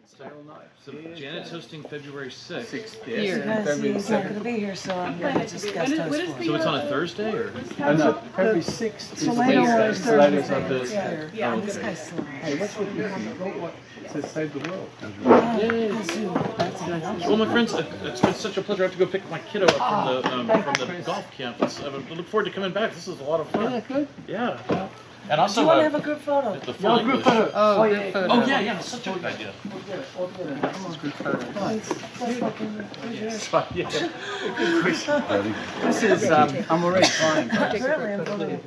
Style knife. So Janet's hosting February 6th. Here. Because he's not going to be here, so I'm going to just guest host for him. So it's on a Thursday, or? No, February 6th. So later was Latest on Thursday. Thursday. Yeah, and this guy's slow. Hey, what's with you? It says save the world. Well, my friends, it's been such a pleasure. I have to go pick my kiddo up from the golf camp. I look forward to coming back. This is a lot of fun. Yeah, good. Yeah. And also, Do you want to have a group photo? the full English. Oh, good photo. Oh yeah, that's such a good idea. This is, I'm already flying. Apparently, I'm going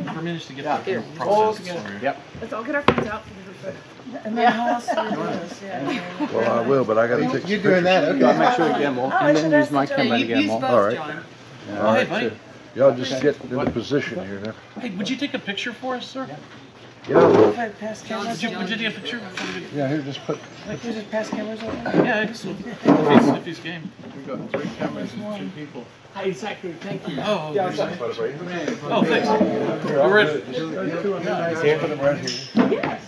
I managed to get that All process. together. Yep. Let's all get our phones out for the group photo. And then how else do we do this? Yeah. Well, I will, but I got to take You're doing that? Okay, I'll make sure you get them all. Oh, I And should then use ask my the camera to You get them use all. both, All right. John. Oh, hey, buddy. Y'all just get into position here now. Hey, would you take a picture for us, sir? Yeah. If I pass cameras Would you over, take a picture? Yeah, here, just put. we just pass cameras over. Yeah, I guess so. If he's game. We've got 3 cameras and 2 people. Hey, Zachary, thank you. Oh, Yeah, oh, thanks. We're We're ready. Put them right here.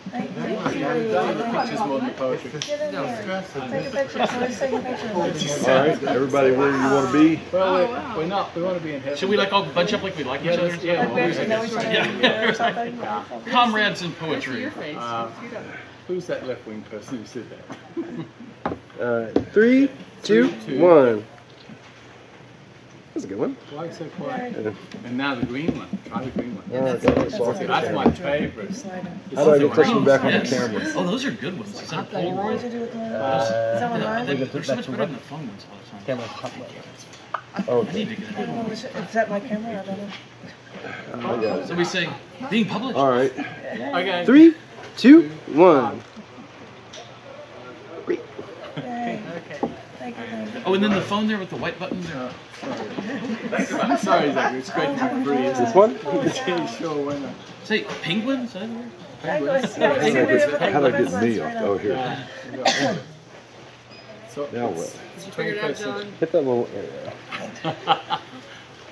Pictures more than poetry. Take a picture. Somebody's taking pictures. All right, everybody where you want to be. Well, we're not. We want to be in heaven. Should we like all bunch up like we like each other? Yeah, Like we actually know each other or something. Comrades in poetry. Who's that left-wing person who said that? 3, 2, 1. That's a good one. Why so quiet? And now the green one. Try the green one. That's my favorite. How do I get this one back on the camera? Oh, those are good ones. Is that a What Polaroid? did you do with mine? Is that one mine? They're so much better than the phone ones all the time. I need to get it. Is that my camera? I don't know. So we say, being published. All right. Okay. 3, 2, 1. Yay. Thank you. Oh, and then the phone there with the white buttons. I'm sorry, Zachary. It's great to be free. This one? Sure, why not? Say, penguins? Is that weird? How do I get me off? Oh, here. So, Now what? Figure it out, John. Hit that little area.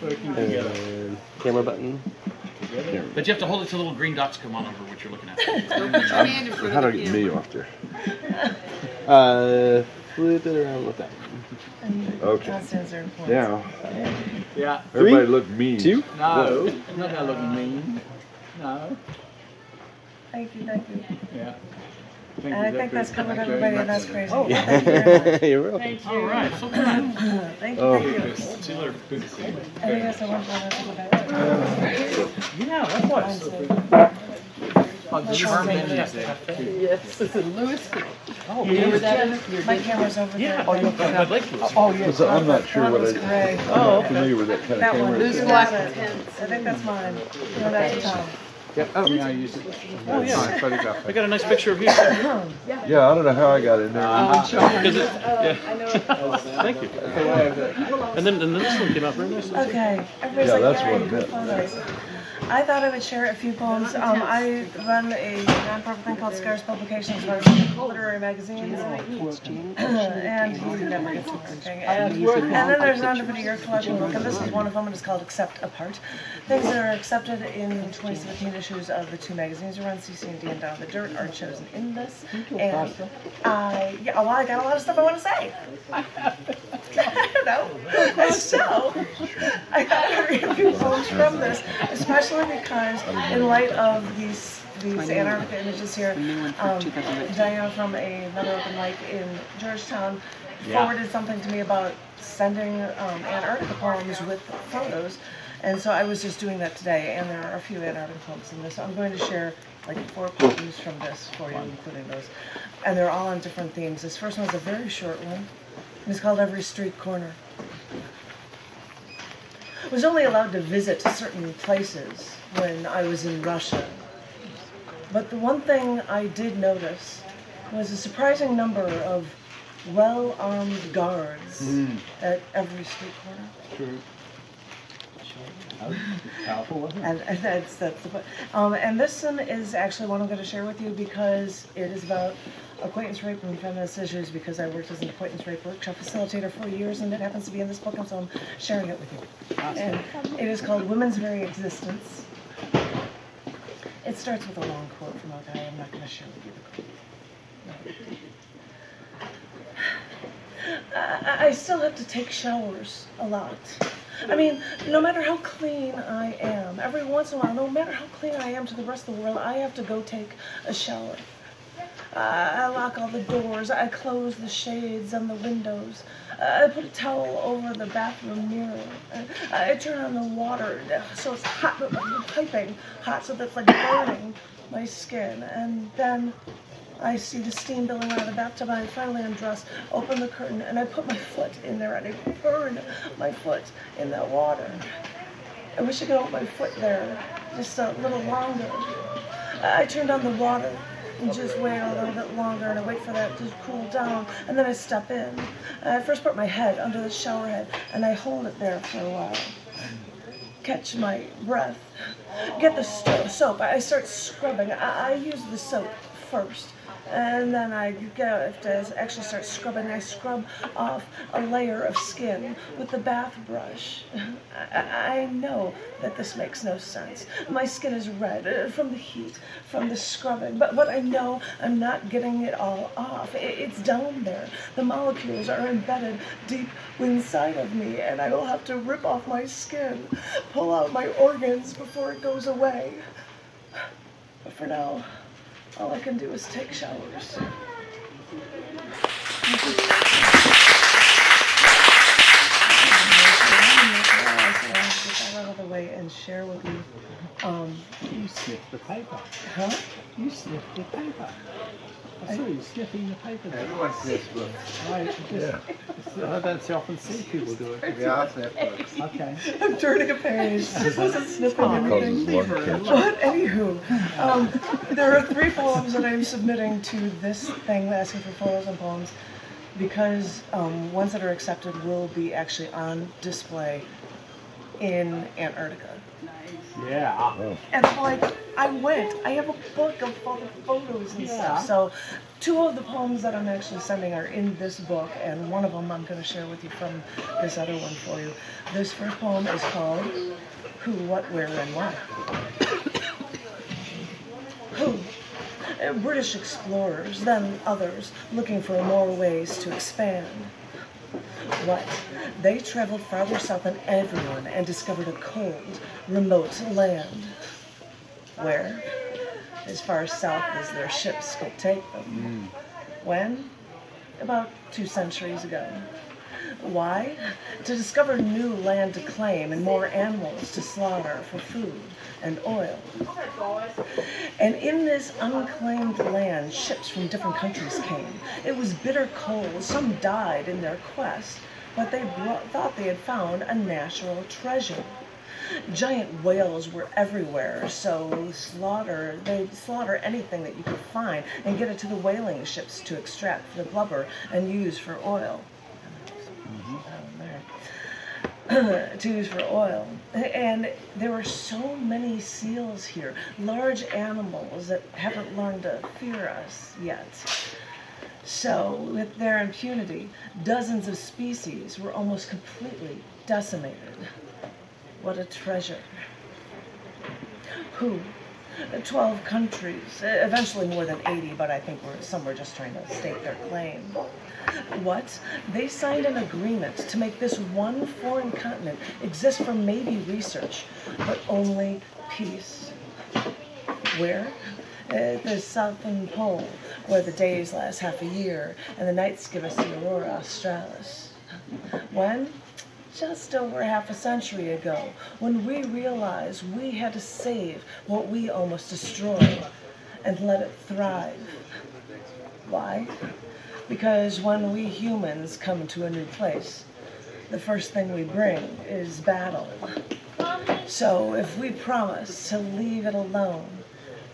working together. And camera button. But you have to hold it till little green dots come on over what you're looking at. Don't put your hand in front How do I of the get me camera. off there? Flip it around with that one. Okay. Costumes are important. Now, Yeah. everybody look mean. 2. No, I'm not gonna look mean. No. Thank you, thank you. Yeah. And I think that's covered Thank you very everybody, and much. that's crazy. Thank you very much. You're welcome. All right, so good. Thank you, Oh. thank you. See you later. Good to see you. I think that's the one for us to go back. Yeah, likewise. Oh, the German is there too. Yes, it's a Lewis. Oh, Remember that? My camera's over there. Yeah, I'd like to. Oh, yes. Because I'm not sure what That was I, gray. I'm not familiar with that kind of That one. camera. Loose That's black it. tents. I think that's mine. No, that's Tom. Yep. Oh, yeah, I use it. Oh, yeah. My photograph. I got a nice picture of you. Yeah, I don't know how I got in there. Because it, thank you. And then this one came out very nice. Okay. Everybody's Yeah, like, that's "Yay, what it good meant. photos." I thought I would share a few poems. I run a nonprofit thing called Scarce Publications, where I write literary magazines, and he never gets anything. And then there's an under-video collection book, and this is one of them, and it's called Accept Apart. Things that are accepted in 2017 issues of the 2 magazines we run, CC&D and Down the Dirt, art shows and in this. And I got a lot of stuff I want to say. I don't know. And so, I thought I'd read a few poems from this, especially because in light of these Antarctica images here, Diana from another open mic in Georgetown forwarded something to me about sending Antarctica poems with photos. And so I was just doing that today, and there are a few Antarctica poems in this. So I'm going to share like 4 poems from this for you, including those. And they're all on different themes. This first one's a very short one, and it's called Every Street Corner. I was only allowed to visit certain places when I was in Russia. But the one thing I did notice was a surprising number of well-armed guards at every street corner. True. And that's the point. And this one is actually one I'm going to share with you because it is about acquaintance rape and feminist issues, because I worked as an acquaintance rape workshop facilitator for years, and it happens to be in this book, and so I'm sharing it with you. And it is called Women's Very Existence. It starts with a long quote from a guy. I'm not going to share with you the quote. No. I still have to take showers a lot. I mean, no matter how clean I am, every once in a while, no matter how clean I am to the rest of the world, I have to go take a shower. I lock all the doors, I close the shades on the windows, I put a towel over the bathroom mirror, I turn on the water so it's hot, piping hot, so that's like burning my skin, and then I see the steam billowing out of the bathtub, and I finally undress, open the curtain, and I put my foot in there, and I burn my foot in that water. I wish I could hold my foot there just a little longer. I turned on the water and just wait a little bit longer, and I wait for that to cool down, and then I step in. I first put my head under the shower head, and I hold it there for a while. Catch my breath. Get the soap. I start scrubbing. I use the soap first. And then I have to actually start scrubbing. I scrub off a layer of skin with the bath brush. I know that this makes no sense. My skin is red from the heat, from the scrubbing, but I know I'm not getting it all off. It's down there. The molecules are embedded deep inside of me, and I will have to rip off my skin, pull out my organs before it goes away. But for now, all I can do is take showers. Get that out of the way and share with you. You sniffed the paper. Huh? You sniffed the paper. I saw you sniffing the paper there. Everyone sniffs books. Right, I don't so often see people do it. Yeah, I sniff books. Okay. I'm turning a page. This wasn't sniffing anything. But anywho, there are 3 poems that I'm submitting to this thing, asking for photos and poems, because ones that are accepted will be actually on display in Antarctica. Yeah. And like, I have a book of all the photos and stuff. So 2 of the poems that I'm actually sending are in this book, and one of them I'm going to share with you from this other one for you. This first poem is called Who, What, Where, and Why. Who? British explorers, then others, looking for more ways to expand. What? They traveled farther south than everyone and discovered a cold, remote land. Where? As far south as their ships could take them. When? About 2 centuries ago. Why? To discover new land to claim and more animals to slaughter for food and oil. And in this unclaimed land, ships from different countries came. It was bitter cold. Some died in their quest, but they thought they had found a natural treasure. Giant whales were everywhere, so they'd slaughter anything that you could find and get it to the whaling ships to extract the blubber and use for oil. To use for oil. And there were so many seals here, large animals that haven't learned to fear us yet. So, with their impunity, dozens of species were almost completely decimated. What a treasure. Who? 12 countries, eventually more than 80, but I think some were just trying to stake their claim. What? They signed an agreement to make this one foreign continent exist for maybe research, but only peace. Where? At the southern pole, where the days last half a year and the nights give us the aurora australis. When? Just over half a century ago, when we realized we had to save what we almost destroyed and let it thrive. Why? Because when we humans come to a new place, the first thing we bring is battle. So if we promise to leave it alone,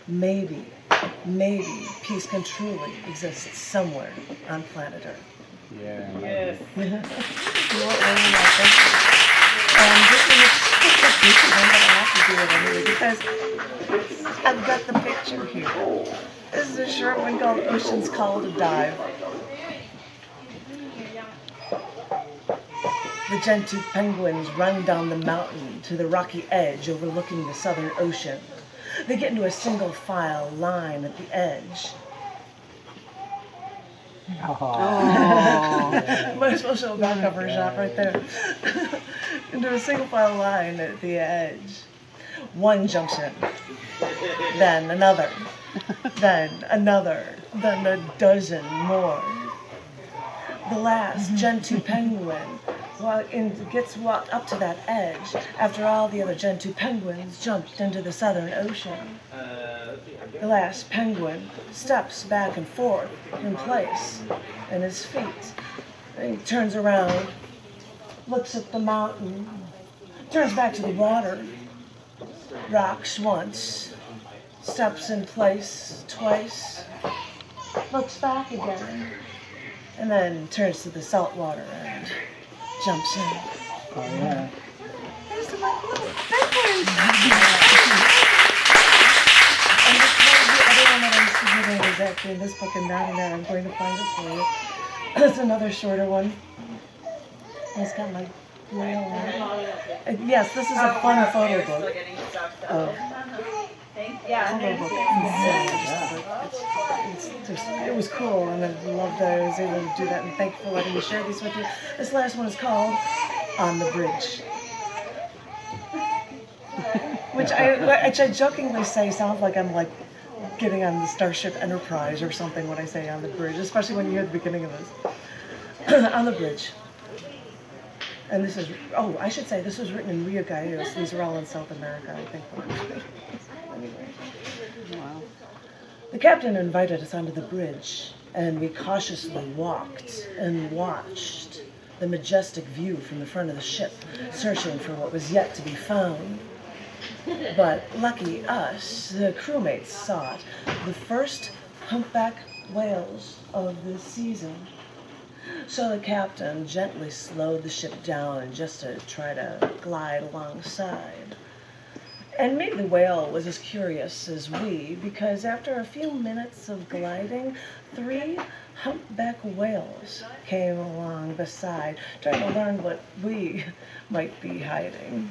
maybe peace can truly exist somewhere on planet Earth. Yeah. Yes. You won't really know, thank you. And this one is just a picture one, but I have to do it anyway because I've got the picture here. This is a short one called Ocean's Call to Dive. The gentoo penguins run down the mountain to the rocky edge overlooking the southern ocean. They get into a single file line at the edge. Might as well show a back cover shot right there. Into a single file line at the edge. One jumps in, then another, then another, then a dozen more. The last Gen 2 penguin gets walked up to that edge after all the other Gen 2 penguins jumped into the Southern Ocean. The last penguin steps back and forth in place in his feet. And he turns around, looks at the mountain, turns back to the water, rocks once, steps in place twice, looks back again, and then turns to the salt water and jumps in. Oh, yeah. There's the little penguins! And the other one that I'm submitting is actually in this book and not in that. I'm going to find it for you. That's another shorter one. It's got my whale on it. Yes, this is a fun photo book. It was cool, and I loved that I was able to do that, and thank you for letting me share these with you. This last one is called On the Bridge. Which I jokingly say sounds like I'm like getting on the Starship Enterprise or something when I say on the bridge, especially when you hear the beginning of this. On the bridge. And this is, oh, I should say this was written in Rio Gallegos. These are all in South America, I think. Anyway. Wow. The captain invited us onto the bridge, and we cautiously walked and watched the majestic view from the front of the ship, searching for what was yet to be found. But lucky us, the crewmates saw it, the first humpback whales of the season. So the captain gently slowed the ship down just to try to glide alongside. And maybe the whale was as curious as we, because after a few minutes of gliding, 3 humpback whales came along beside, trying to learn what we might be hiding.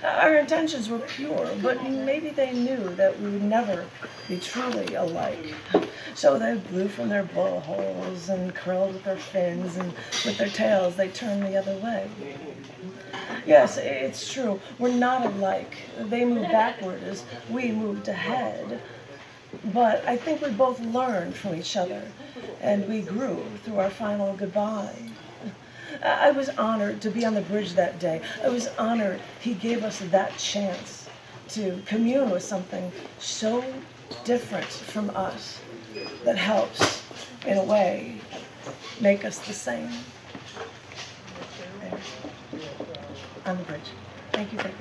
Our intentions were pure, but maybe they knew that we would never be truly alike. So they blew from their blowholes and curled with their fins, and with their tails they turned the other way. Yes, it's true. We're not alike. They moved backward as we moved ahead. But I think we both learned from each other, and we grew through our final goodbye. I was honored to be on the bridge that day. I was honored he gave us that chance to commune with something so different from us that helps, in a way, make us the same. There. On the bridge. Thank you. Thank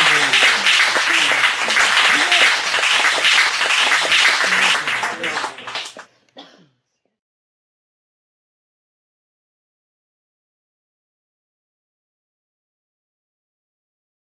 you.